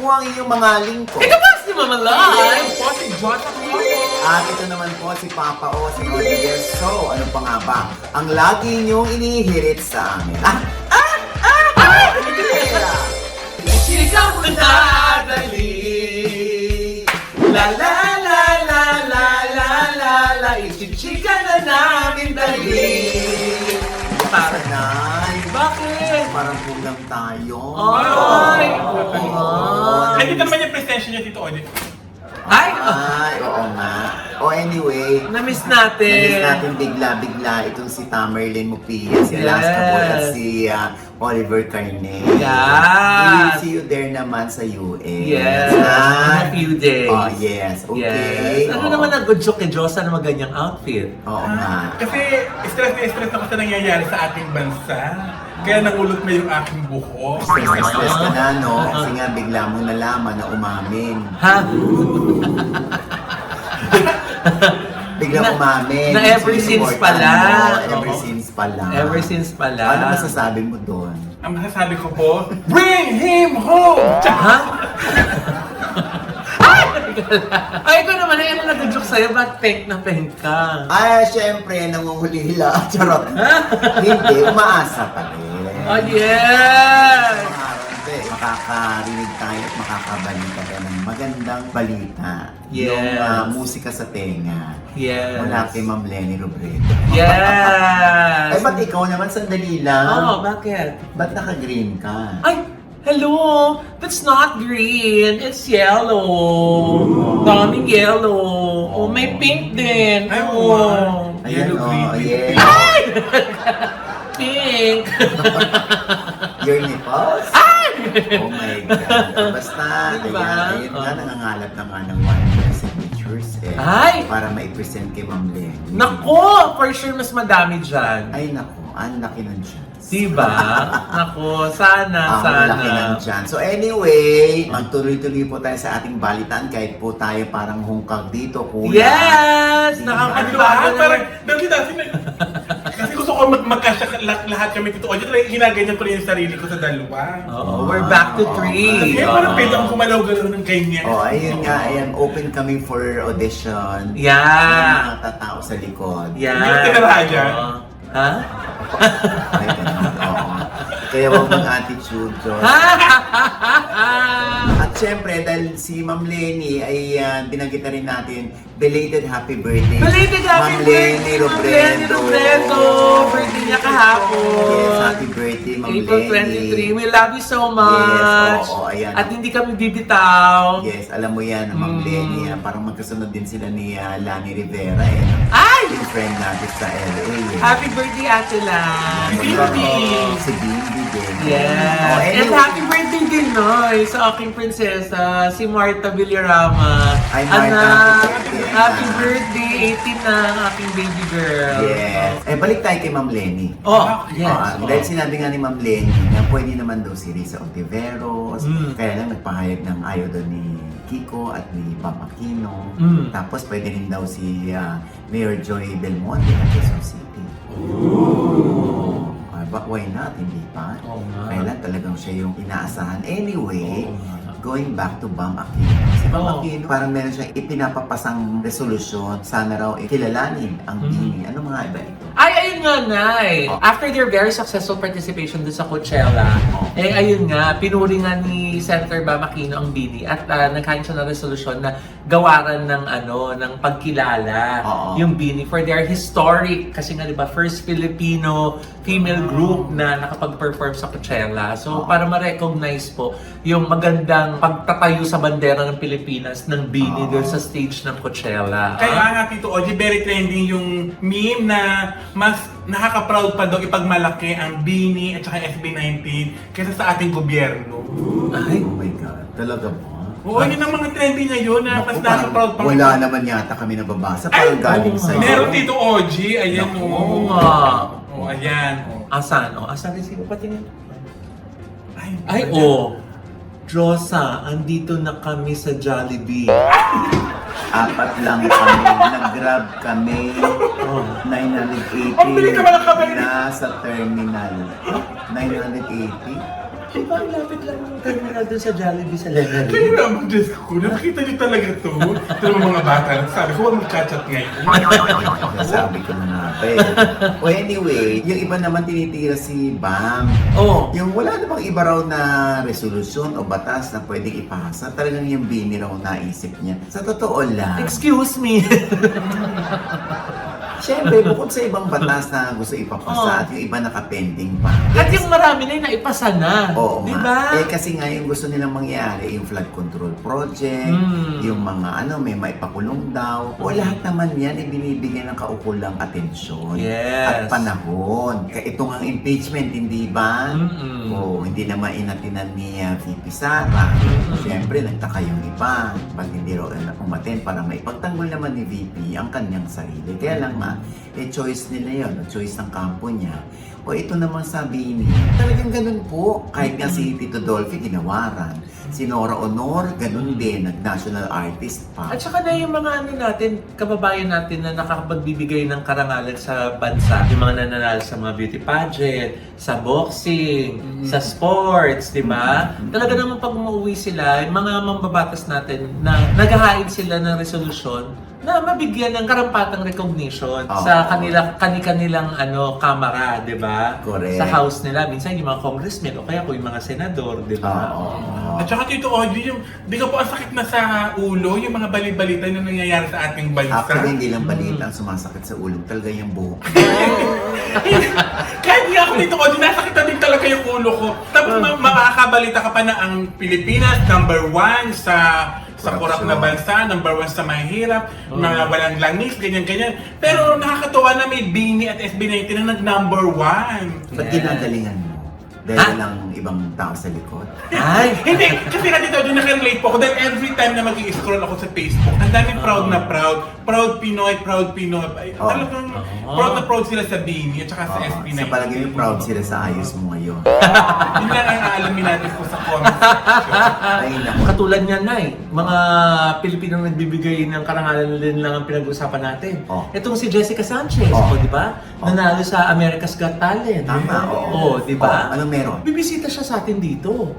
po ang inyong mga lingkod. Ito ba si Mama Lai? Po si John Aquino. At ito naman po si Papa O, si Rodriguez. So, ano pa nga ba? Ang lagi niyong inihirit sa amin. Chika mo na dali. La la la la la la la la. Ichichika na namin dali. Para Nay. Bakit? Parang kulang tayo. Ay! Oo. Ay, dito naman yung presentation niya dito, Odit. Ay! Ay, oo nga. O anyway, Na-miss natin. namiss natin bigla-bigla itong si Tamerlyn Mupia, si Yes. Alaska Boy at si Oliver Carne. Yes. We will see you there naman sa US. Yes. Ha? In a few days. Oh, yes. Okay. Yes. Ano Oo. naman ang good joke kay Diyosa na maganyang outfit? Oo nga. Kasi stress na stress ako sa nangyayari sa ating bansa. Kaya nangulot na yung aking buhok. Stress ka na, no? Kasi nga bigla mo nalaman na umamin. Ha? Bigla umamin. na ever So, since important, pala. no? Ever Oo. since pala. Ever since pala. Ano masasabi mo doon? Ang masasabi ko po, bring him home! Ha? Ay, ikaw naman, ay ano nag-joke sa'yo? Ba't pink na pink ka? Ay, syempre, nangunghuli-hila. Charot. Hindi, umaasa pa rin. Oh, yes! Hindi, makakarinig tayo at makakabalita tayo ng magandang balita. Yes. Yung musika sa tenga. Yes. Mula kay Ma'am Lenny Robredo. Yes! Ay, ba't ikaw naman sandali lang? Oo, bakit? Ba't naka-green ka? Ay, hello! That's not green. It's yellow. Daming yellow. Oh, may pink din. Ay, Oh. wow. Ayan, Yellow, green, yes. Ay! Pink! Your nipples? Oh my God. Basta, Diba? ayun nga, nangangalap na nga ng 1 signatures Ay! para ma-present kay Ma'am Lenny. Nako! For sure, mas madami dyan. Ay, nako, ang laki ng chance. Diba? Nako, sana, Ang laki sana. ng chance. So anyway, magtuloy-tuloy po tayo sa ating balitaan kahit po tayo parang hungkag dito, kuya. Yes! Diba? Ano ba? Parang, dati na. Kasi gusto ko magkasya lahat kami dito. Odit, ginaganyan ko rin yung sarili ko sa dalawa. Oo, we're back to 3. Kasi parang pwede akong kumalaw-galaw ng ganyan. Oh, ayun nga, ayan, open kami for audition. Yeah. Yung mga tatao sa likod. Yeah. Hindi ko tinarahan dyan. Oo. Ha? Ay, ganun, oo. Kaya wag mag-attitude, Diyos. At syempre, dahil si Ma'am Lenny ay binanggit na rin natin, belated happy birthday. Belated happy Ma'am birthday, Lenny Ma'am Lenny Robredo! Birthday niya kahapon. Yes, happy birthday, Ma'am April Lenny. 23. We love you so much. Yes, oo, ayan. At hindi kami bibitaw. Yes, alam mo yan, Ma'am Lenny. Parang magkasunod din sila ni Lani Rivera. Ay! Yung friend natin sa LA. Happy birthday, Ate Lan. Si Bimbi din. Yes. Oh, And anyway. happy birthday din, Noy, sa aking prinsesa, si Marta Villarama. Ay, Marta, Anak, happy happy birthday, 18 na ang aking baby girl. Yes. Balik tayo kay Ma'am Lenny. Oh, yes. Dahil sinabi nga ni Ma'am Lenny na pwede naman daw si Risa Ontiveros, kaya lang nagpahayag ng ayaw daw ni Kiko at ni Papa Aquino. Tapos pwede rin daw si Mayor Joy Belmonte at Quezon City. But why not? Hindi pa. Oo nga. Kaya lang talagang siya yung inaasahan. Anyway, Oo nga. going back to Bam Aquino. Si Bam Oo. Aquino, parang meron siyang ipinapapasang resolusyon. Sana raw kilalanin ang Bini. Ano mga iba ito? Ay, ayun nga, Nay. Oh. After their very successful participation dun sa Coachella, ayun nga, pinuri nga ni Senator Bam Aquino ang Bini at nagkain siya ng resolusyon na gawaran ng pagkilala Oo. yung Bini for their historic, kasi nga diba, first Filipino female group na nakapag-perform sa Coachella. So, para ma-recognize po yung magandang pagtatayo sa bandera ng Pilipinas ng Bini doon sa stage ng Coachella. Kaya nga, Tito Oji, very trending yung meme na mas nakaka-proud pa daw ipagmalaki ang BINI at saka SB19 kaysa sa ating gobyerno. Ay, Oh my God. Talaga ba? Oo, yun ang mga trending ngayon na mas Naku, nakaka-proud pa. wala naman yata kami nababasa. Ay, Parang galing oo sa'yo. nga. Meron Tito Oji, ayan Naku. o. oo nga. Oh, ayan. Oh. Asan? Asan resibo? Patingin. Ay, ayan. Diyosa, andito na kami sa Jollibee. Apat lang kami. Nag-grab kami. Oh. 980 Ang bilis naman ang kamay. na sa terminal. 980? Di ba, ilapit lang yung terminal dun sa Jollibee sa Lemery? Kaya naman, Diyos ko, nakita niyo talaga to. Ito naman mga bata, sabi ko, huwag mag-chat ngayon. Sabi ko na nga pa eh. O anyway, yung iba naman tinitira si Bam. Oo. Yung wala namang iba raw na resolusyon o batas na pwedeng ipasa. Talagang yung Bini raw naisip niya. Sa totoo lang, Excuse me. syempre, bukod sa ibang batas na gusto ipapasa at yung iba nakapending pa. At yung marami na yung naipasa na. Oo Di nga. ba? Eh kasi nga yung gusto nilang mangyari, yung flood control project, yung mga may maipakulong daw. O lahat naman yan, ibinibigyan ng kaukulang atensyon Yes. at panahon. Ito nga impeachment, hindi ba? Mm-mm. O hindi naman inatinan ni VP Sara. Siyempre, nagtaka yung iba. Ba't hindi raw umaten para maipagtanggol naman ni VP ang kanyang sarili. Kaya lang choice nila yun, choice ng kampo niya. O ito naman sabi niya, talagang ganun po. Kahit nga si Tito Dolphy, ginawaran. Si Nora Honor, ganun din, nag-national artist pa. At saka na yung mga natin, kababayan natin na nakakapagbibigay ng karangalan sa bansa. Yung mga nananalo sa mga beauty pageant, sa boxing, sa sports, di ba? Talaga naman pag umuwi sila, yung mga mambabatas natin na naghahain sila ng resolusyon na mabigyan ng karampatang recognition sa kanilang kamara, di ba? Correct. Sa house nila. Minsan yung mga congressmen o kaya po yung mga senador, di ba? At saka Tito Audrey, di ka po ang sakit na sa ulo, yung mga balibalita na nangyayari sa ating bansa. Actually, hindi lang balita ang sumasakit sa ulo. Talaga yung buhok. Kahit nga ako Tito Audrey, nasakit na din talaga yung ulo ko. Tapos makakabalita ka pa na ang Pilipinas, #1 sa kurap na bansa, #1 sa mahirap, mga walang langis, ganyan-ganyan. Pero nakakatuwa na may Bini at SB19 na nag-1. Ba't ginagalingan mo? Dahil walang ibang tao sa likod? Ay! Hindi, kasi nga dito, nakarelate po ako dahil every time na mag-i-scroll ako sa Facebook, ang daming proud na proud. Proud Pinoy, proud Pinoy. Ay, talagang proud na proud sila sa Bini at saka sa SB19. Sa palagay mo, proud sila sa ayos mo ngayon. Yun lang ang aalamin natin po sa comment section. Ay, naku. Katulad niyan, Nay, mga Pilipinong nagbibigay ng karangalan din lang ang pinag-uusapan natin. Itong si Jessica Sanchez, di ba? Nanalo sa America's Got Talent. Tama, oo. Di ba? Anong meron? Bibisita siya sa atin dito.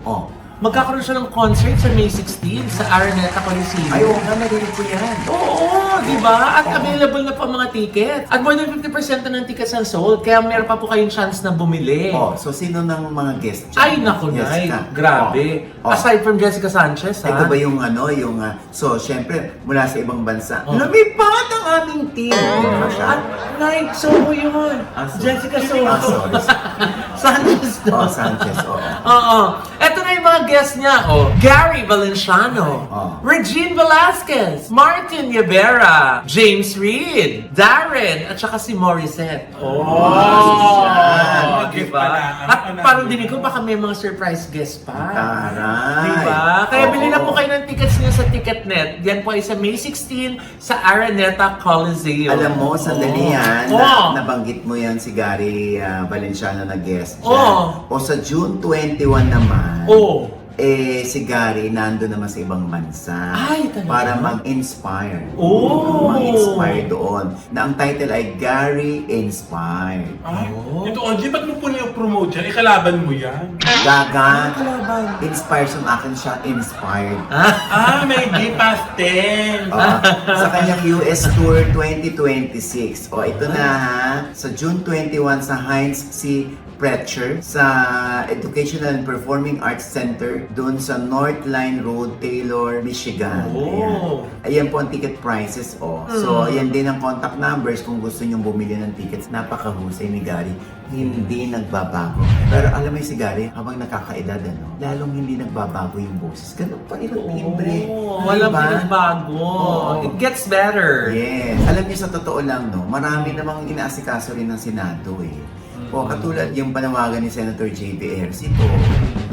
Magkakaroon siya ng concert sa May 16 sa Araneta Coliseum. Ay, oo nga, narinig ko yan. Oo, di ba? At available na po ang mga tickets. At more than 50% na ng tickets ang sold. Kaya meron pa po kayong chance na bumili. So sino ng mga guests dyan? Ay, naku, Nay. Grabe. Aside from Jessica Sanchez, Ito ba yung so syempre, mula sa ibang bansa, Oh. lumipad ang aming team. Diba siya? Nay, Soho yun. Sorry. Jessica Soho. Sorry. Sanchez daw. Sanchez, oo. Oo. Ito na yung mga guests niya. Gary Valenciano. Regine Velasquez. Martin Yebera. James Reid. Darren. At saka si Morissette. Diba? At parang dinig ko baka may mga surprise guest pa. Taray. Diba? Kaya bili na po kayo ng tickets niya sa Ticketnet. Yan po ay sa May 16 sa Araneta Coliseum. Alam mo, sandali yan, nabanggit mo yan si Gary Valenciano na guest dyan. O sa June 21 naman, si Gary nando naman sa ibang bansa. Ay, talaga? Para mag-inspire. Mag-inspire doon. Na ang title ay Gary Inspired. Ito, Audrey, ba't mo po niyo-promote yan? Ikalaban mo yan. Gaga, inspired sa akin siya, inspired. May D past tense. Sa kanyang US Tour 2026. Ito na ha. Sa June 21 sa Heinz C. Pretcher sa Educational and Performing Arts Center doon sa North Line Road, Taylor, Michigan. Ayan po ang ticket prices. So, ayan din ang contact numbers kung gusto nyong bumili ng tickets. Napakahusay ni Gary. Hindi nagbabago. Pero alam mo yung si Gary, habang nakakaedad, lalong hindi nagbabago yung boses. Ganun pa rin ang timbre. Walang pinagbago. It gets better. Yes. Alam niyo sa totoo lang, marami namang inaasikaso rin ng Senado katulad yung panawagan ni Senator J.B. Ercito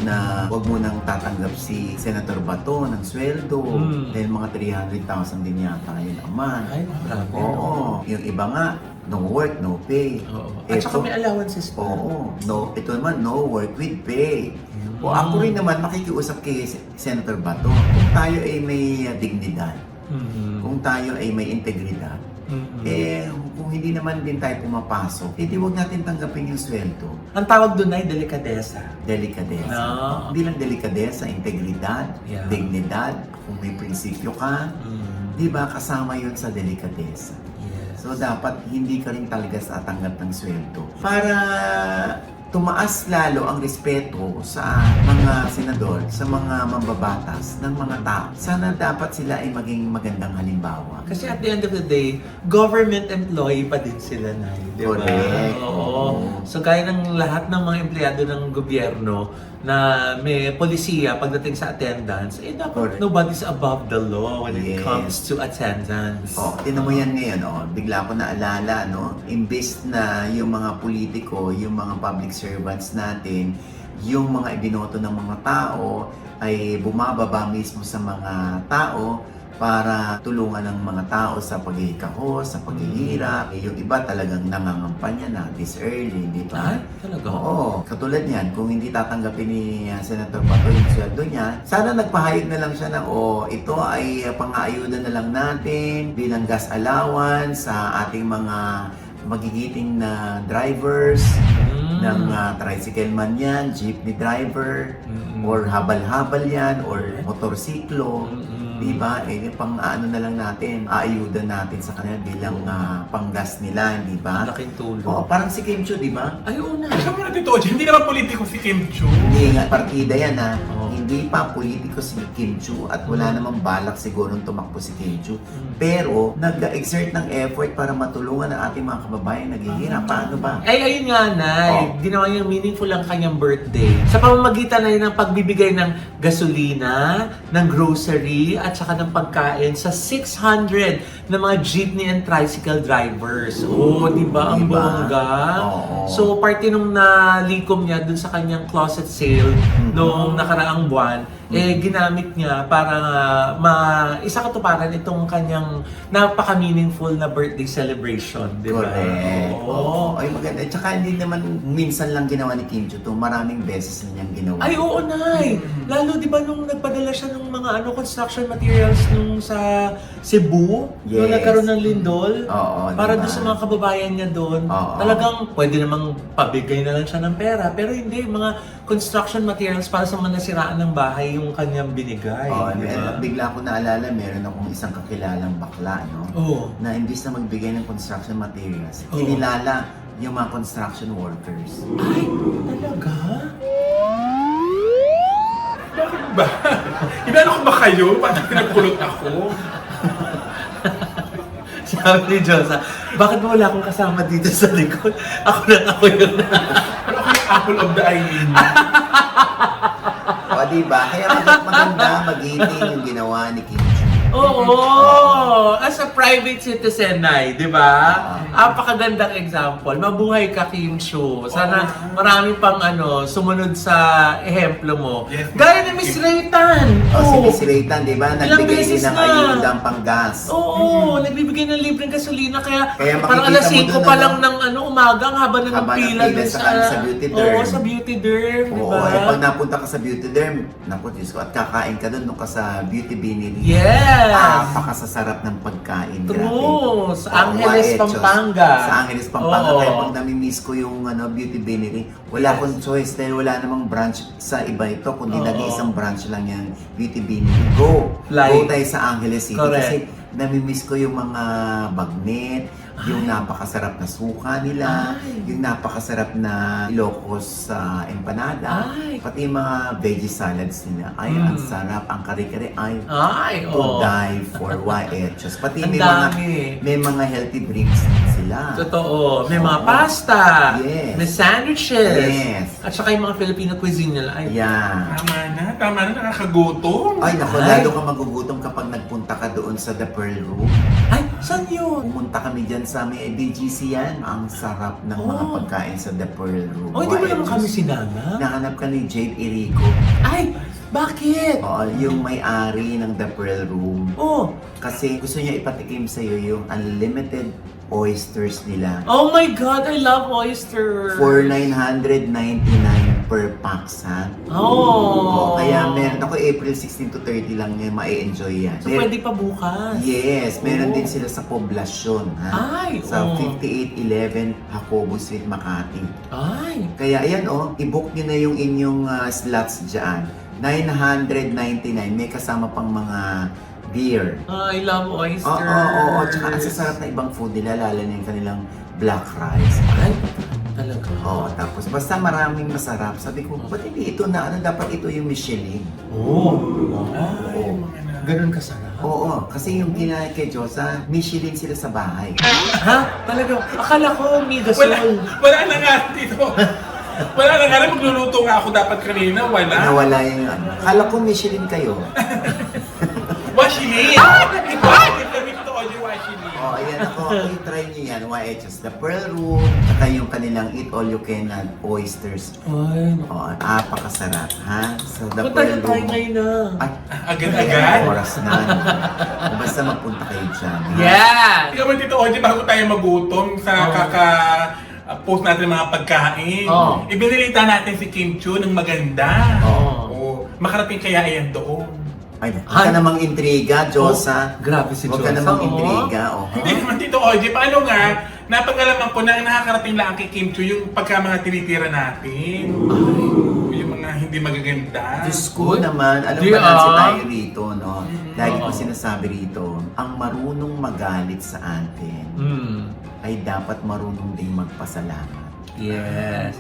na huwag mo nang tatanggap si Senator Bato ng sweldo dahil mga 300,000 din yata yun naman. Ay, grabe. Yung iba nga, no work, no pay. At saka may allowances pa. Ito naman, no work with pay. Ako rin naman makikiusap kay Senator Bato. Kung tayo ay may dignidad, kung tayo ay may integridad, kung hindi naman din tayo pumapasok, hindi wag natin tanggapin yung sweldo. Ang tawag doon ay delikadesa. Delikadesa. No. Hindi lang delikadesa, integridad, Yeah. dignidad, kung may prinsipyo ka, di ba, kasama yun sa delikadesa. Yes. So, dapat hindi ka rin talaga tatanggap ng sweldo. Para tumaas lalo ang respeto sa mga senador, sa mga mambabatas ng mga tao. Sana dapat sila ay maging magandang halimbawa. Kasi at the end of the day, government employee pa din sila na, di ba? Correct. Oo. So gaya ng lahat ng mga empleyado ng gobyerno na may polisiya pagdating sa attendance, eh dapat Correct. nobody's above the law when it Yes. comes to attendance. Tinan mo yan ngayon, bigla ko naalala, imbes na yung mga politiko, yung mga public servants natin, yung mga ibinoto ng mga tao ay bumababa mismo sa mga tao para tulungan ng mga tao sa paghihikahos, sa paghihirap. Yung iba talagang nangangampanya na this early, di ba? Ay, talaga? Oo. Katulad niyan, kung hindi tatanggapin ni Senator Bato yung sweldo niya, sana nagpahayag na lang siya na, ito ay pang-aayuda na lang natin bilang gas allowance sa ating mga magigiting na drivers, ng tricycle man yan, jeepney driver, or habal-habal yan, or motorsiklo. Diba? Pang ano na lang natin, aayuda natin sa kanila bilang panggas nila, di ba? Malaking tulong. Parang si Kim Chiu, di ba? Ay, oo na. Alam mo na dito, hindi naman politiko si Kim Chiu. Hindi nga, partida yan Oo. Hindi pa politiko si Kim Chiu at wala namang balak siguro tumakbo si Kim Chiu. Pero, nag-exert ng effort para matulungan ang ating mga kababayan naghihirap. Paano ba? Ay, ayun nga, Nay. Ginawa niya meaningful ang kanyang birthday. Sa pamamagitan na yun ng pagbibigay ng gasolina, ng grocery, at saka ng pagkain sa 600 na mga jeepney and tricycle drivers. Di ba? Ang Diba? bongga. Oo. So, parte nung nalikom niya dun sa kanyang closet sale noong nakaraang buwan, ginamit niya para maisakatuparan itong kanyang napaka-meaningful na birthday celebration. Di ba? Correct. Oo. Ay, maganda. At saka hindi naman minsan lang ginawa ni Kim Chiu to. Maraming beses na niyang ginawa. Ay, oo, Nay. Lalo, di ba, nung nagpadala siya ng mga construction materials nung sa Cebu, nung Yes. nagkaroon ng lindol, Oo, para diba? doon sa mga kababayan niya doon, Oo. talagang pwede namang pabigay na lang siya ng pera, pero hindi, mga construction materials para sa mga nasiraan ng bahay yung kanyang binigay. Di ba? Bigla ko naalala, meron akong isang kakilalang bakla, Oo. na imbis na magbigay ng construction materials, Oo. kinilala yung mga construction workers. Ay, talaga? Bakit ba? Inano ko ba kayo? Bakit pinagkulot ako? Sabi ni Josa, bakit mo wala akong kasama dito sa likod? Ako yun. Pero ako yung apple of the eye ninyo. Diba? Kaya maganda, magiting yung ginawa ni Kim Chiu. Oo! As a private citizen, Nay, di ba? Apakagandang example. Mabuhay ka, Kim Chiu. Sana marami pang sumunod sa ehemplo mo. Yes, Gaya ni Miss Raytan. Si Miss Raytan, di ba? Ilang Nagbigay beses din ng na. ayudang panggas. Oo, nagbibigay ng libreng gasolina kaya, Kaya parang makikita alas mo 5 dun, pa lang ng umaga ang haba na ng Haba ng pila pila dun sa beauty derm. Oo, sa beauty derm, di Oo, ba? pag napunta ka sa beauty derm, naku, Diyos ko, at kakain ka doon ka sa beauty binili. Yes! Napakasasarap ng pagkain. True! Sa Oo, Angeles, hechos. Pampanga. Sa Angeles, Pampanga. Oo. Kaya pag namimiss ko yung beauty binili, wala akong choice dahil wala namang branch sa iba ito, kundi Oo. nag-iisang branch lang yung beauty binili. Go! Fly. Go tayo sa Angeles City. Correct. Kasi namimiss ko yung mga bagnet, yung napakasarap na suka nila, Ay. yung napakasarap na Ilocos empanada, Ay. pati yung mga veggie salads nila. Ay, ang sarap. Ang kare-kare ay Ay, to oo. die for hechos. Pati Ang dami. may mga healthy drinks sila. Totoo. May mga Oo. pasta. Yes. May sandwiches. Yes. At saka yung mga Filipino cuisine nila. Ay, Yeah. Tama na, nakakagutom. Ay, naku, Ay. lalo ka magugutom kapag nagpunta ka doon sa The Pearl Room. ay, saan yun? Pumunta kami dyan sa may BGC yan. Ang sarap ng mga Oh. pagkain sa The Pearl Room. Oh, hindi mo naman Diyos. kami sinama? Nahanap ka ni Jade Irico. Ay, bakit? Oo, yung may-ari ng The Pearl Room. Oh, Kasi gusto niya ipatikim sa'yo yung unlimited oysters nila. oh my God, I love oyster. For 999 per packs, ha? Oh. Kaya meron ako April 16 to 30 lang niya ma-enjoy yan. So, pwede pa bukas. Yes, meron din sila sa Poblacion, ha? Ay, Sa oh. 5811 Jacobo Street, Makati. Ay. Kaya ayan i-book nyo na yung inyong slots dyan. 999, may kasama pang mga beer. I love oysters. Oo. Tsaka ang sasarap na ibang food nila, lalo na yung kanilang black rice. Ay, talaga. Oo, tapos basta maraming masarap. Sabi ko, ba't hindi ito na, dapat ito yung Michelin. Oo. Oo. Ganun kasarap. Oo, kasi yung kinain kay Diyosa, Michelin sila sa bahay. Ha? Talaga? Akala ko Migasol. Wala na nga dito. Wala na nga, magluluto nga ako dapat kanina, wala. Nawala yung Kala ko Michelin kayo. Washilin! Ay! Ito, Oji, Washilin. Ayan ako, i-try niyo yan, YHS. The Pearl Room, saka yung kanilang Eat All You Can and Oysters. Ay, Apakasarap, ha? So, The punta Pearl na tayo Room. ngayon na. Ay, Agad-agad? oras na. Basta magpunta kayo dyan. ha? Yeah! Ikaw man, Tito Oji, bago tayo magutom sa post natin ng mga pagkain. Oh. Ibinilita natin si Kim Chu ng maganda. Oh. Makarating kaya yan doon. Ay, huwag ka namang intriga, Diyosa. Grabe si Huwag ka Diyosa, namang oh. intriga, Hindi naman, Tito Oji, paano nga? Napag-alaman ko na nakakarating lang kay Kim Chu yung pagka mga tinitira natin. Yung mga hindi magaganda. Diyos ko naman, alam Di ba natin ah. tayo rito, no? Lagi ko sinasabi rito, ang marunong magalit sa atin ay dapat marunong ding magpasalamat. Yes.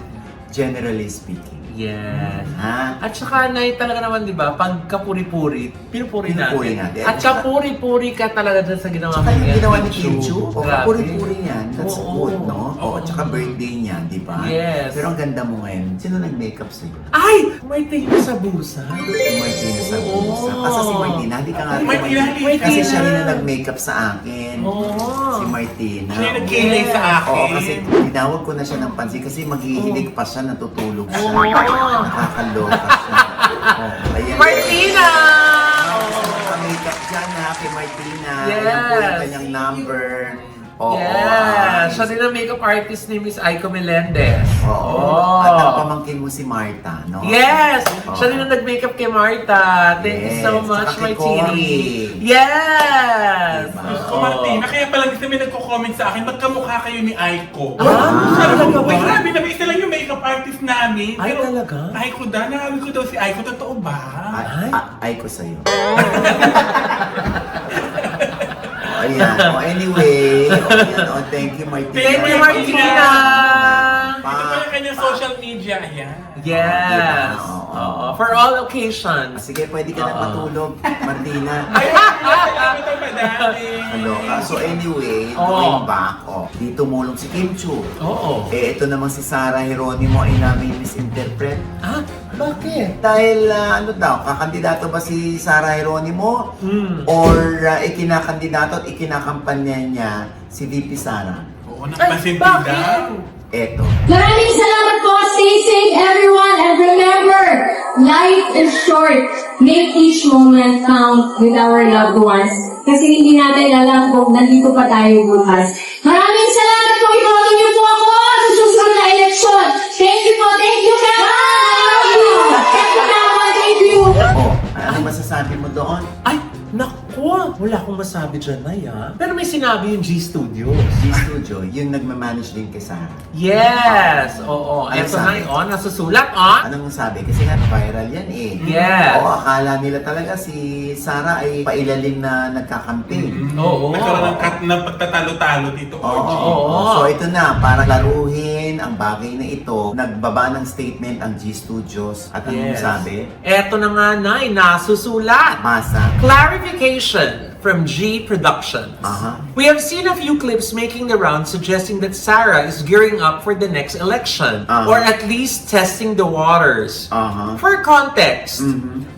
Generally speaking. Yes. Ha? At saka, Nay, talaga naman, di ba, pag kapuri-puri, pinupuri Pinupuri natin. natin. At saka puri-puri ka talaga dun sa ginawa Saka yung niya, ginawa ni Kim Kim Chu, Chu. o Grabe. puri-puri yan, that's Oo. good, no? O, tsaka birthday niya, di ba? Yes. Pero ang ganda mo ngayon, sino nag-makeup sa'yo? Ay! May tingin sa busa. Si Martina sa busa. Oo. Kasi si Martina, hindi ka nga rin Martina, naman- Kasi Martina. siya rin na nag-makeup sa akin. Oo. Si Martina. Siya yung nagkilay sa akin. Oo, kasi tinawag ko na siya ng pansin kasi maghihilig pa siya, natutulog siya. Oo. Nakakaloka siya. Ayan. Martina! Makeup dyan ha, kay Martina. Yes. Ayan po yung kanyang number. Oo. Yes! Siya din ang makeup artist ni Miss Aiko Melendez. Oo. At ang pamangkin mo si Marta, no? Yes! Oo. Siya din ang nag-makeup kay Marta. Thank you so Yes. much, Saka kay Martini. Cory. Yes! Diba? So, Martina, kaya pala may nagko-comment sa akin, magkamukha kayo ni Aiko. Ah, Sabi ko, talaga ba? "Uy, grabe naman, isa lang yung makeup artist namin." Ay, talaga? Aiko daw, narabi ko daw si Aiko, totoo ba? Ay ko sa'yo. Ayan. Anyway. Ayan. Thank you, Martina. Thank you, Martina! Ito pa yung kanyang social media, ayan. Yes! Oo. Oo. For all occasions. Sige, pwede ka na matulog, Martina. Ayun, salamat ang madami. Kaloka. So anyway, Oo. going back, dito tumulong si Kim Chu. Oo. Ito naman si Sarah Geronimo ay namin misinterpret. Ah, bakit? Dahil kakandidato ba si Sarah Geronimo? Or ikinakandidato at ikinakampanya niya si VP Sara? Oo, nakapansin daw. Eto. Maraming salamat po. Stay safe, everyone. And remember, life is short. Make each moment count with our loved ones. Kasi hindi natin alam kung nandito pa tayo bukas. Maraming salamat po. Iboto niyo po ako sa susunod na eleksyon. Thank you po. Thank you, Kama. I love you. Thank you, Kama. Thank you. Ano masasabi mo doon? Ay, naku! Wala akong masabi dyan, Nay, ah. Pero may sinabi yung G-Studio. G-Studio, yung nagmamanage din kay Sarah. Yes! Oo. Ano Eto sabi? na, nasusulat, ah. Anong sabi? Kasi nga viral yan eh. Yes. Oo, akala nila talaga si Sarah ay pailalim na nagka-campaign. Oo. Nagkaroon ng pagtatalo-talo dito, Oo. Orgy. Oo. So ito na, para laruhin ang bagay na ito, nagbaba ng statement ang G-Studios at anong Yes. sabi? Eto na nga, Nay, nasusulat. Basa. Clarification from G Productions. Uh-huh. We have seen a few clips making the rounds suggesting that Sarah is gearing up for the next election, Uh-huh. or at least testing the waters. Uh-huh. For context,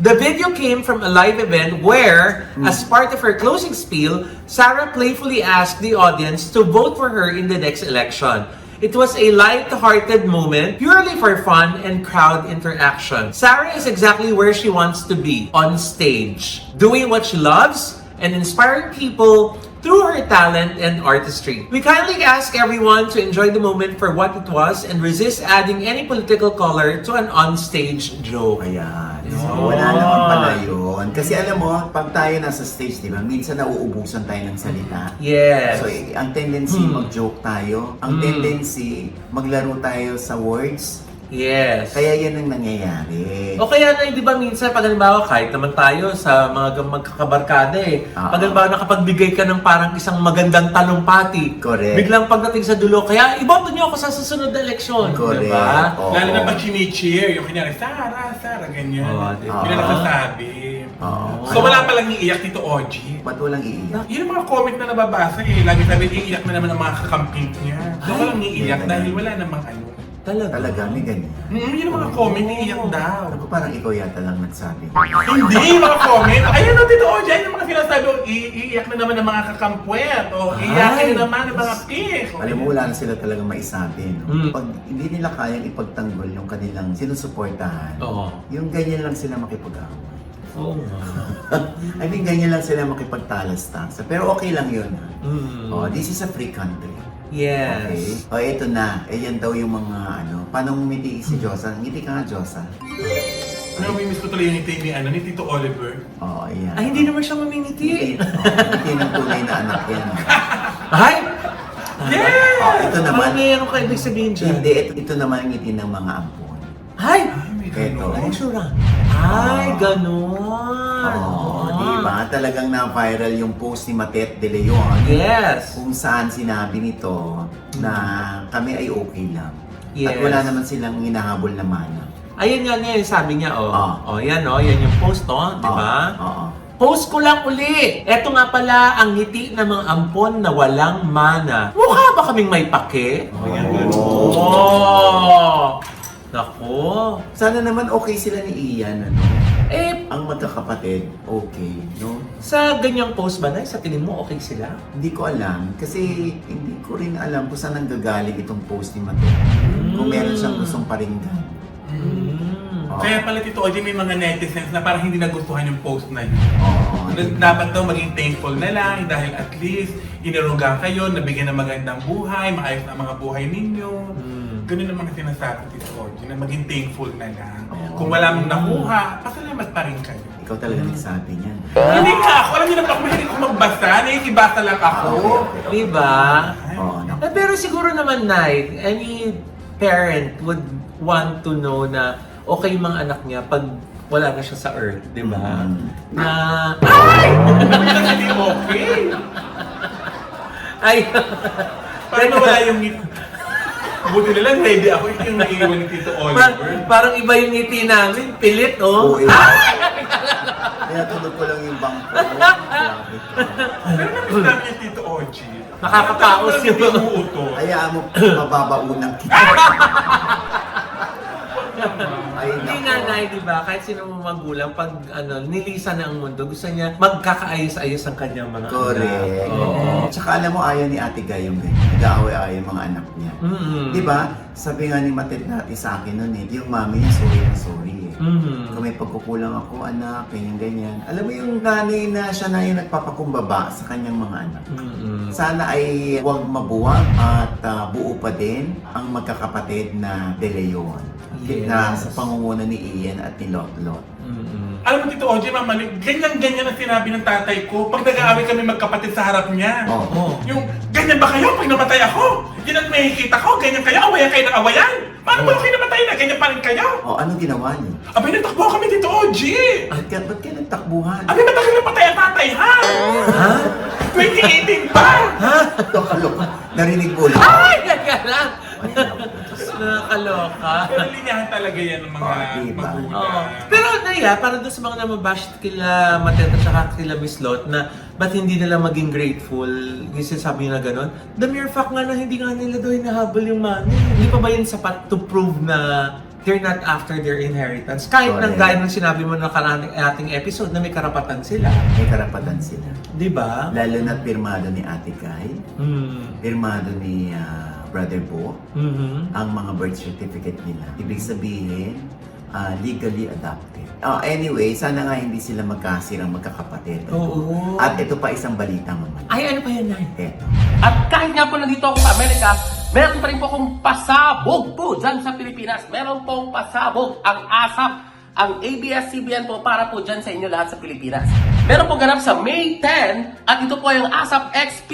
the video came from a live event where, as part of her closing spiel, Sarah playfully asked the audience to vote for her in the next election. It was a light-hearted moment, purely for fun and crowd interaction. Sarah is exactly where she wants to be, on stage, doing what she loves and inspiring people to through her talent and artistry. We kindly ask everyone to enjoy the moment for what it was and resist adding any political color to an on-stage joke. Ayan. So, wala naman pala yun. Kasi alam mo, pag tayo nasa stage, di ba, minsan nauubusan tayo ng salita. Yes. So, ang tendency mag-joke tayo. Ang tendency, maglaro tayo sa words. Yes. Kaya yan ang nangyayari. O kaya na, di ba minsan, pag halimbawa, kahit naman tayo sa mga magkakabarkada pag halimbawa nakapagbigay ka ng parang isang magandang talumpati, Correct. biglang pagdating sa dulo, kaya iboto niyo ako sa susunod na eleksyon. Correct. Diba? Oo. Lalo na pag chini-cheer, yung kanyari, Sara, ganyan. Oo, diba? Yun ang nasasabi. Oo. So wala palang iiyak dito, OG. Ba't walang iiyak? Yun ang mga comment na nababasa eh. Lagi sabi, iiyak na naman ang mga kakamping niya. So walang iiyak dahil wala namang ano. Talaga, may ganyan. Yun ang mga comment, iiyak daw. Ako parang ikaw yata lang nagsabi. Hindi, mga comment. Ayun na dito, OG. Ayun ang mga sinasabi, iiyak na naman ang mga kakampwet. O iiyakin na naman ang mga pik. Alam mo, wala na sila talagang maisabi. No? Pag hindi nila kayang ipagtanggol yung kanilang sinusuportahan, Oo. yung ganyan lang sila makipag-away. Oo nga. I mean, ganyan lang sila makipagtalas-tasa. Pero okay lang yun. Ha? Oh, this is a free country. Yes. Okay. O, ito na. Yan daw yung mga ano. Paano ngumiti si Josa? Ngiti ka nga, Josa. Namimiss ko tuloy yung ngiti ni Tito Oliver. Oo, ayan. Ay, hindi naman siya mamingiti. Ngiti ng tunay na anak yan. Ay! Yeah! Oh, ito naman. Ano ka ibig sabihin dyan? Hindi, ito naman ang ngiti ng mga ampon. Ay! Ito. Ay, sure. Ay, ganun. Oo, di ba? Talagang na-viral yung post ni Matet de Leon. Yes. Kung saan sinabi nito na kami ay okay lang. Yes. At wala naman silang hinahabol na mana. Ayun nga niya, sabi niya, yan yan yung post, di ba? Oo. Post ko lang uli. Eto nga pala ang ngiti ng mga ampon na walang mana. Mukha ba kaming may pake? Oh! Nako. Sana naman okay sila ni Ian, ano? Ang magkakapatid, okay, no? Sa ganyang post ba na, sa tingin mo okay sila? Hindi ko alam, kasi hindi ko rin alam kung saan nanggagaling itong post ni Matet. Kung meron siyang gustong paringgan. Oo. Kaya pala Tito OG may mga netizens na parang hindi nagustuhan yung post na yun. Oo. Dapat daw maging thankful na lang dahil at least iniruga kayo, nabigyan ng magandang buhay, maayos na ang mga buhay ninyo. Ganun ang mga sinasabi Tito OG, na maging thankful na lang. Kung wala mong nakuha, pasalamat pa rin kayo. Ikaw talaga nagsabi niyan. Hindi nga ako, alam niyo na ako, mahilig ako magbasa, nakikibasa lang ako. Okay. Diba? Oo, no? Pero siguro naman, Nay, any parent would want to know na okay yung mga anak niya pag wala na siya sa earth, di ba? Na, Hindi okay. ay, Parang wala yung buti na lang, ready ako. Ito yung naiiwan ni Tito Oliver. parang iba yung ngiti namin, pilit, Oo, oh. Kaya tulog ko lang yung bangko. Pero namiss namin yung Tito OG. Nakakataos yung Hindi umuutos. Hayaan mo, mababaunang kita. Ay, Hindi nako. nga, Nay, di ba? Kahit sino mo magulang, pag nilisa na ang mundo, gusto niya magkakaayos-ayos ang kanyang mga Correct. anak. Oo. Tsaka alam mo, ayaw ni Ate Guy yung ganyan. Nag-aaway-aaway yung mga anak niya. Di ba? Sabi nga ni Matet dati sa akin nun yung mami niya sorry na sorry eh. Kung may pagkukulang ako, anak, ganyan-ganyan. Alam mo yung nanay na siya na yung nagpapakumbaba sa kanyang mga anak. Sana ay huwag mabuwag at buo pa din ang magkakapatid na De Leon. Yes. Na sa pangunguna ni Ian at ni Lotlot. Alam mo Tito OG, mamalik, ganyan-ganyan ang sinabi ng tatay ko. Pag nag-aaway kami magkapatid sa harap niya. Oo. Yung, ganyan ba kayo pag namatay ako? Yan ang makikita ko, ganyan kayo, awayan kayo ng awayan. Paano ba kayo namatay na? Ganyan pa rin kayo? O, ano ginawa niyo? Abay, natakbo kami Tito OG. Ba't kayo nagtakbuhan? Abay, matagal na patay ang tatay, ha? Ha? 2018 pa! Kaloka. Narinig mo lang. Ay, teka lang. Ay, naku, Diyos ko. Nakakaloka. Pero linyahan talaga yan ng mga Diba? Oo. magulang. Pero Naya, para doon sa mga namabash kila Matet at saka kila Miss Lot na ba't hindi nila maging grateful, yung sinasabi na gano'n, the mere fact nga na hindi nga nila daw hinahabol yung money. Hindi pa ba yun sapat to prove na they're not after their inheritance? Kahit nang Correct. gaya ng sinabi mo na ating episode na may karapatan sila. May karapatan sila. Di ba? Lalo na pirmado ni Ate Kai, pirmado ni Brother Bo, ang mga birth certificate nila. Ibig sabihin, legally adopted. Anyway, sana nga hindi sila magkasirang magkakapatid. Oo. At ito pa isang balita naman. Ay, ano pa yan, Nay? Eto. At kahit nga po nandito ako sa Amerika, meron pa rin po akong pasabog po dyan sa Pilipinas. Meron pong pasabog ang ASAP, ang ABS-CBN po para po dyan sa inyo lahat sa Pilipinas. Meron po ganap sa May 10 at ito po yung ASAP XP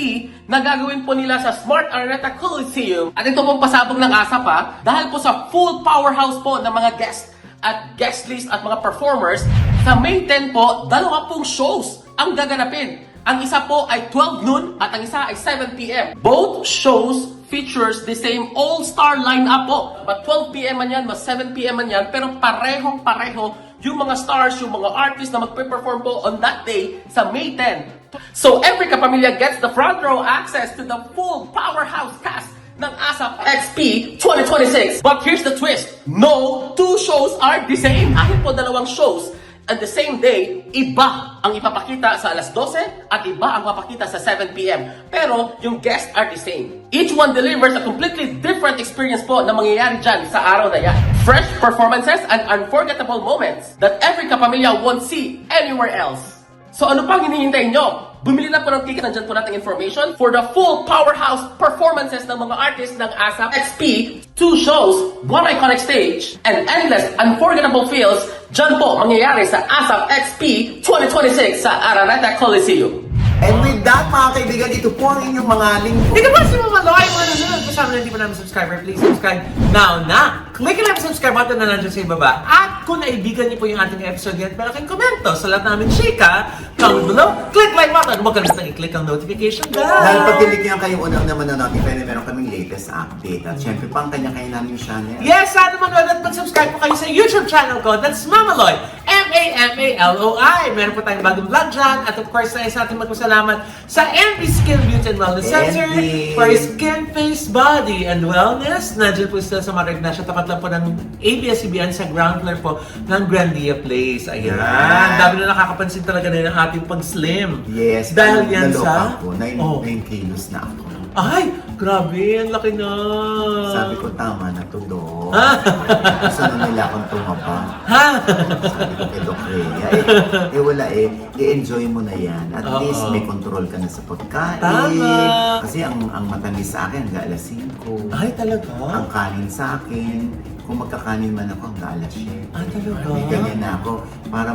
na gagawin po nila sa Smart Araneta Coliseum. At ito pong pasabog ng ASAP dahil po sa full powerhouse po ng mga guests at guest list at mga performers. Sa May 10 po, 2 pong shows ang gaganapin. Ang isa po ay 12 noon at ang isa ay 7 p.m. Both shows features the same all-star lineup po. But 12 p.m. man yan, mas 7 p.m. man yan, pero parehong-pareho yung mga stars, yung mga artists na magpe-perform po on that day sa May 10. So every kapamilya gets the front row access to the full powerhouse cast ng ASAP XP 2026. But here's the twist. No two shows are the same. Kahit po 2 shows on the same day, iba ang ipapakita sa alas 12 at iba ang mapakita sa 7 p.m. Pero yung guests are the same. Each one delivers a completely different experience po na mangyayari dyan sa araw na yan. Fresh performances and unforgettable moments that every kapamilya won't see anywhere else. So ano pang hinihintay nyo? Bumili na po ng ticket, nandyan po natin information for the full powerhouse performances ng mga artists ng ASAP XP, 2 shows, 1 iconic stage, and endless unforgettable feels. Dyan po mangyayari sa ASAP XP 2026 sa Araneta Coliseum. And with that, mga kaibigan, ito po ang inyong mga lingkod. Ito po si Mama Loy, mga nanonood kasama na hindi pa namin subscriber, please subscribe now na. Click lang ang subscribe button na nandiyan sa ibaba. At kung naibigan niyo po yung ating episode yan, malaking komento sa lahat namin chika, comment below, click like button. Huwag kalimutan i-click ang notification bell. Dahil pag tiligyan kayo unang naman na notify na meron kaming latest update. At syempre pang kanya-kanya namin channel. Yes, sana manood at mag-subscribe po kayo sa YouTube channel ko. That's Mama Loy. M-A-M-A-L-O-I. Meron po tayong bagong vlog dyan. At of course, sa ating magpasalamat sa MB Skin Beauty and Wellness Center MB. for skin, face, body, and wellness. Nandiyan po sila sa Marag Ignacio. Tapat lang po ng ABS-CBN sa ground floor po ng Grandia Place. Ayan. Yan. Dami na nakakapansin talaga na yung ating pag-slim. Yes. Dahil yan naloka sa... ako. 9 kilos na ako. Ay! Grabe! Ang laki na! Sabi ko, tama na to, Dok. Ah. Gusto na nila akong tumaba. Ha? Sabi ko kay Doc Rhea, wala i-enjoy mo na yan. At Oo. least may control ka na sa pagkain. Tama. Kasi ang matamis sa akin, hanggang alas 5. Ay, talaga? Ang kanin sa akin, kung magkakanin man ako, hanggang alas 7. Ah, talaga? May ganyan na ako para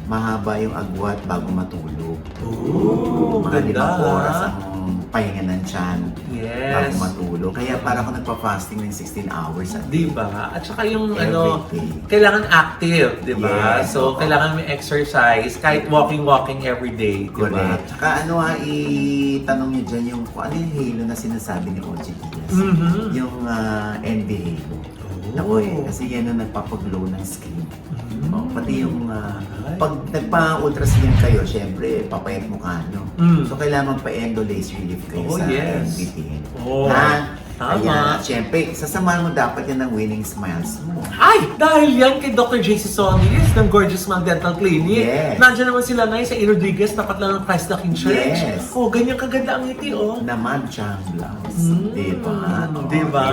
mahaba yung agwat bago matulog. Oo, Mga ganda. 5 oras ang pahinga ng tiyan Yes. bago matulog. Kaya para ako nagpa-fasting ng 16 hours a day. Diba? At saka yung Every day. kailangan active, diba? Yes, So, oo. kailangan may exercise, kahit walking every day, diba? Correct. Tsaka itanong niyo dyan yung kung ano yung halo na sinasabi ni OG Diaz. Mhm. Yung NB halo. Naku kasi yan ang nagpapaglow ng skin. Pati yung pag nagpa-ultra slim kayo, syempre papayat mukha, no? So kailangan magpa-endo laser relief kayo Oh, sa yes. NBT. Oh, tama. Ayan, syempre, sasamahan mo dapat yan ng winning smiles mo. Ay! Dahil yan kay Dr. JC Solis ng Gorgeous Smile Dental Clinic. Yes. Nandiyan naman sila ngayon sa E. Rodriguez, tapat lang ng Christ the King Church. Yes. Oh, ganyan kaganda ang ngiti, oh. Naman siyang blouse. Diba? Oo, Diba?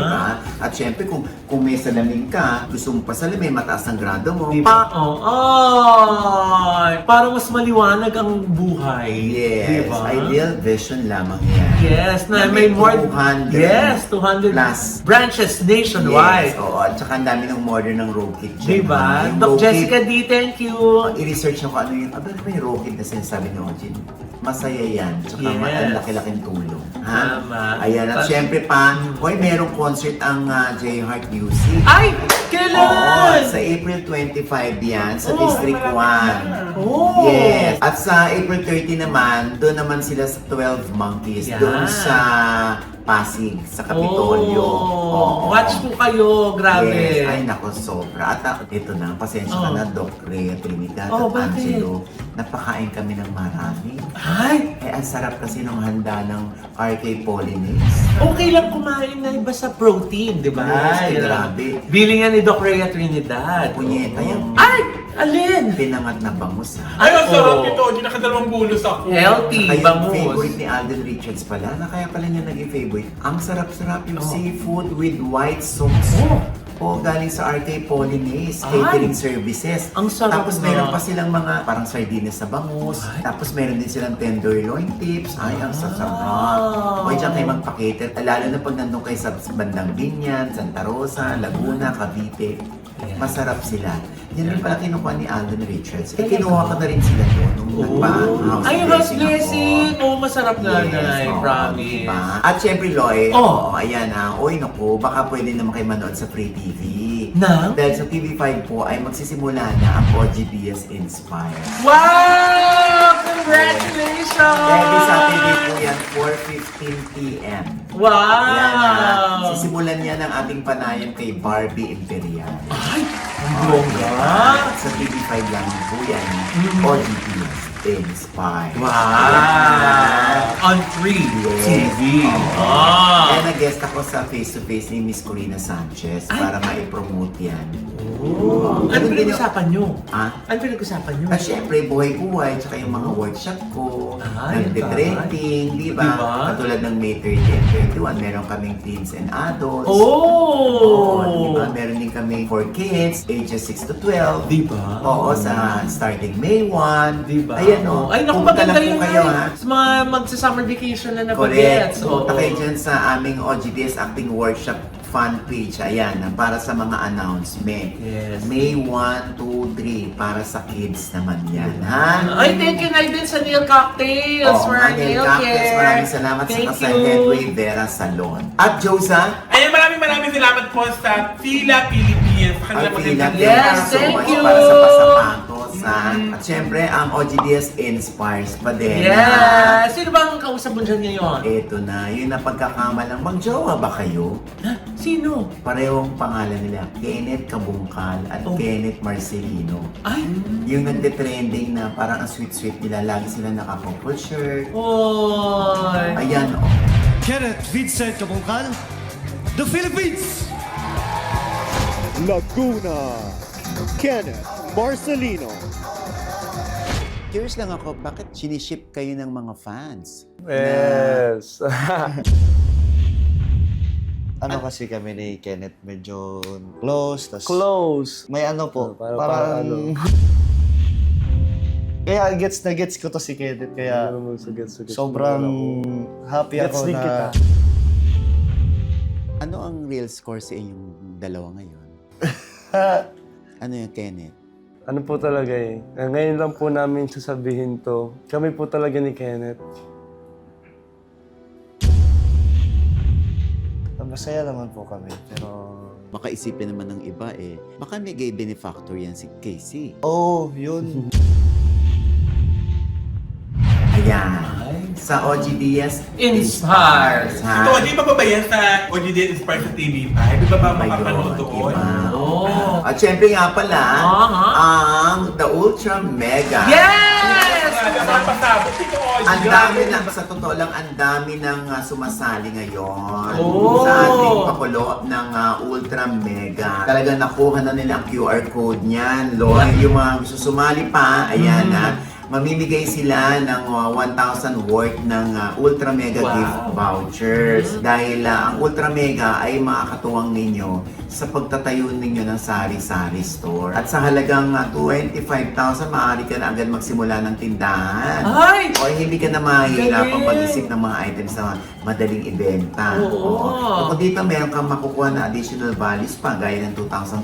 At syempre, kung may salamin ka, gusto mo pa salamin, mataas ang grado mo. Diba? Oh, ay! Parang mas maliwanag ang buhay. Yes, Diba? ideal vision lamang yan. Yes, na Na may may more 200 yes, 200 plus branches nationwide. Yes, oo. At saka ang dami ng modern ng Row Kit. Diba? Yung Doc Row Kit, Jessica D, thank you. i-research nyo kung ano yun. May Row Kit na sinasabi ni Ojin. Masaya yan. Tsaka Yes. ang laki-laking tulong. Ha? Tama. Ayan. At syempre pa, hoy, merong concert ang J Heart Music. Ay! Oo, Kailan? sa April 25 yan, sa Oh, District 1. Oh! Yes. At sa April 30 naman, doon naman sila sa 12 Monkeys. Yan. Doon sa Pasig, sa Kapitolyo. Oh, watch po kayo, grabe. Yes. Ay, nako, sobra. At ito na, pasensya ka Oh. na, Doc Rhea Trinidad Oh, at bakit? Angelo. Napakain kami ng marami. Ay! Ang sarap kasi ng handa ng RK Polynix. Okay lang kumain na iba sa protein, di ba? Ay, Yan. grabe. Biling yan ni Doc Rhea Trinidad. Punyeta Oo. yung- Ay! Alin? Pinangat na bangus, ha? Ay, ang sarap Oo. ito. Hindi nakadalawang bonus ako. Healthy, Kaya yung bangus. favorite ni Alden Richards pala, na kaya pala niya naging favorite. Ang sarap-sarap yung Oh. seafood with white sauce. Oh. po, galing sa RK Polinace, Ay! catering services. Ang sarap Tapos na. meron pa silang mga parang sardinas sa bangus. Tapos meron din silang tenderloin tips. Ay, ang sasarap. Okay, dyan kayo magpa-cater. Lalo na pag nandun kayo sa bandang Binyan, Santa Rosa, Laguna, Cavite. Masarap sila. Yan rin pala kinukuha ni Alden Richards. Eh, kinuha ko na rin sila doon nung nagpa-house Ay, house blessing! Oo, masarap nga na, oo, promise. diba? At syempre, Loy, Oh. ayan na, oy naku, baka pwede naman kayo manood sa Free TV. Na? Dahil sa TV5 po ay magsisimula na ang OGBS Inspire. Wow! Congratulations! Every Saturday po yan, 4:15 p.m. Wow! Ayan na, sisimulan yan ang ating panayam kay Barbie Imperial. Ay! Ang bongga! Sa TV5 lang po yan, OGBS Inspire. Wow! On Free Yes. TV. Oo. Ah! Kaya nag-guest ako sa face-to-face ni Miss Corina Sanchez para ma-promote yan. Oh. Ano pinag-usapan nyo? Ah? Ano pinag-usapan nyo? At syempre, buhay-buhay, tsaka yung mga workshop ko, Ay, nag-trending, di ba? Diba? Katulad ng May 30 and 31, meron kaming teens and adults. Oh! Oo, diba? Meron din kami for kids, ages 6 to 12. Diba? Oo, sa starting May 1. Diba? Ayan o. Ay, naku, Pumunta maganda lang po yun kayo, ay. ha? Sa mga magsa-summer vacation na Correct. nabagets. Pumunta kayo dyan sa aming OGBS Acting Workshop fan page. Ayan, para sa mga announcement. Yes. May 1, 2, 3 para sa kids naman yan, ha? Ay, thank you na din sa Nail Cocktails for our nail Cactus, care. maraming salamat Thank sa you. Headway Vera Salon. At Josa, Ayun, maraming salamat po sa Fila Philippines. Sa kanila ang magandang Philippines. Yes, So thank much you. para sa pasapatos, ha? At syempre, ang OGBS Inspires pa din. ha? Yes! Sino bang kausap mo dyan ngayon? Ito na, yun ang pagkakamalang magjowa ba kayo? Ha? Sino? Parehong pangalan nila, Kenneth Kabungkal at Oh. Kenneth Marcelino. Ay! Yung nagte-trending na parang ang sweet-sweet nila, lagi sila naka-couple shirt. Oy! Ayan, oh. Kenneth Vincent Kabungkal, The Philippines! Laguna, Kenneth Marcelino. Curious lang ako, bakit siniship kayo ng mga fans? Yes. Ano kasi kami ni Kenneth, medyo close. Tas Close. May ano po, Parang ano. Kaya gets na gets ko to si Kenneth, kaya sobrang happy Gets ako din na... kita. Ano ang real score sa inyong dalawa ngayon? Ano yung Kenneth? Ano po talaga eh. Ngayon lang po namin sasabihin to. Kami po talaga ni Kenneth. Masaya naman po kami, pero... Baka isipin naman ng iba eh, baka may gay benefactor yan si Casey. Oh, yun. Ayan, sa OGBS Inspires. ha? Ito, di ba ba yan sa OGD Inspire sa TV5? Di ba ba makapanood doon? Oh! At syempre nga pala, Aha. ang The Ultra Mega. Yes! Pasabot ito, OGD. Ang dami na, sa totoo lang, ang dami nang sumasali ngayon Oh. sa ating pakulo ng Ultra Mega. Talagang nakuha na nila ang QR code niyan. Lord, yung mga gusto sumali pa, ayan na. Mamimigay sila ng 1,000 worth ng Ultra Mega Wow. gift vouchers. Dahil ang Ultra Mega ay makakatuwang ninyo sa pagtatayo ninyo ng sari-sari store. At sa halagang 25,000, maaari ka na agad magsimula ng tindahan. Ay! O hindi ka na mahihirapang Galing! pag-isip ng mga items na madaling ibenta. Oo. Kung dito meron kang makukuha na additional values pa, gaya ng 2,500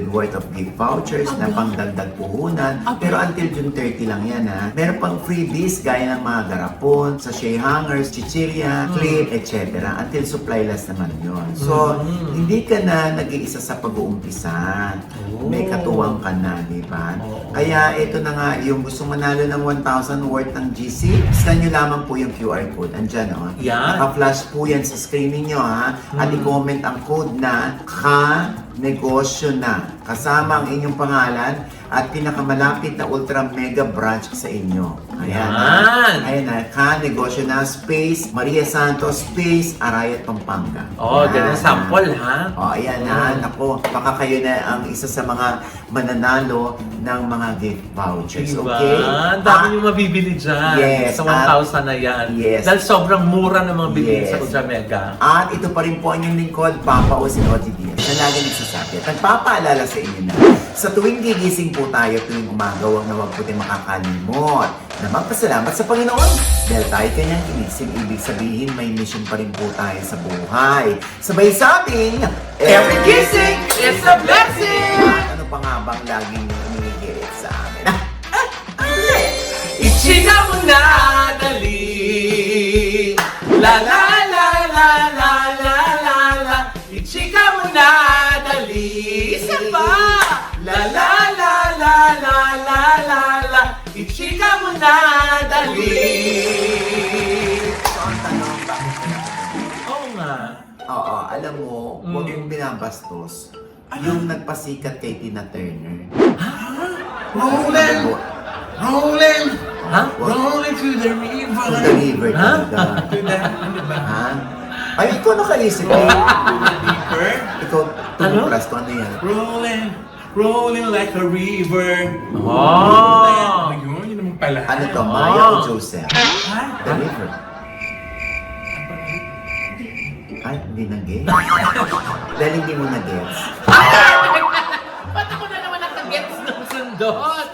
worth of gift vouchers na pangdagdag puhunan. Pero until June 30 lang yan ha. Meron pang freebies gaya ng mga garapon, sachet hangers, chichirya, clip, etc. Until supply last naman yon. So, hindi ka na nag-iisa sa pag-uumpisa. May katuwang ka na, di ba? Kaya ito na nga, yung gusto manalo ng 1,000 worth ng GC, scan nyo lamang po yung QR code. Andyan, oh. Yan. Naka-flash po yan sa screen ninyo, ha? At i-comment ang code na KA-NEGOSYO na. Kasama ang inyong pangalan at pinakamalapit na Ultra Mega branch sa inyo. Ayan. Yan. Ayan na. Negosyo na Space, Maria Santos Space, Arayat, Pampanga. Oh, Yan. ganun sample, ha? Oh, ayan na. Naku, baka kayo na ang isa sa mga mananalo ng mga gift vouchers. Diba? Okay? Ang dami yung mabibili dyan. Yes, Sa 1,000 na yan. yes. Dahil sobrang mura ng mga bibili Yes. sa Ultra Mega. At ito pa rin po ang inyong lingkod, Papa o si Ogie Diaz, na lagi nagsasabi at nagpapaalala sa inyo na sa tuwing gigising po tayo tuwing umaga, huwag na huwag po tayong makakalimot na magpasalamat sa Panginoon dahil tayo kanyang ginising. Ibig sabihin, may mission pa rin po tayo sa buhay. Sabay sa ating Every kissing is a blessing! At ano pa nga bang laging inigirit sa amin? Ichika mo na, dali! La la la la la la la la Ichika mo na, dali! Isa pa! La la la la la la la la Ichika mo na, dali! So, ang tanong, bakit ka Oo nga. Oo, alam mo, huwag mong binabastos yung nagpasikat kay Tina Turner. Rolling, rolling, Ha? rolling to the river. To the river Ha? talaga. To the, ano ba? Ha? Ay, ikaw nakaisip eh. River? Ikaw, tumupras ko, ano yan? Rolling, rolling like a river. Oh! Ayun, yun naman pala. Ano to, Maya o Joseph? Ha? The river. Ay, hindi na gay. Dahil hindi mo na gets. Ba't ako na naman nakagets ng sundot?